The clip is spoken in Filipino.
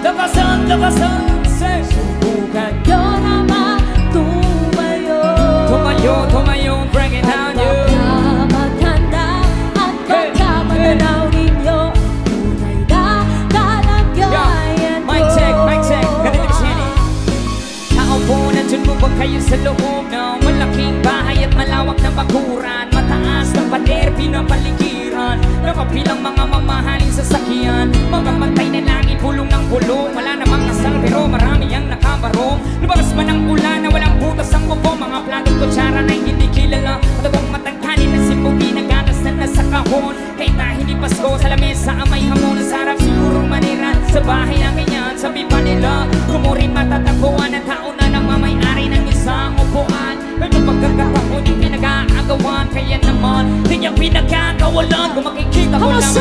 lakasan, say. Subukan nyo naman tumayo, break it down, you. Maghanda at pagkamananaw ninyo, tunay na kalagayan ko. Mic check, ganito Jenny. Tao po, nandyan mo ba kayo sa loob ng malaking bahay at malawak na bakuran? Mataas na pader, pinapaligiran, nakapilang mga mamahaling sasakyan, mga matay na langit, pulong ng pulong. Wala namang asal pero marami ang nakabarong. Lumakas man ang ulan na walang butas ang kubo, mga planong kutsara na hindi kilala, matagong matangkanin na simpugi na gatas na nasa kahon. Kahit na hindi Pasko sa lamesa amay hamon, sa harap sigurong manira sa bahay ng ganyan. Sabi pa nila kumurin matatagpuan ang tao na namamayari ng isang upuan. May mapagkakataon yung pinag-aagawan, kaya naman di niya pinagkakawalan. Kung makikita ko lang sa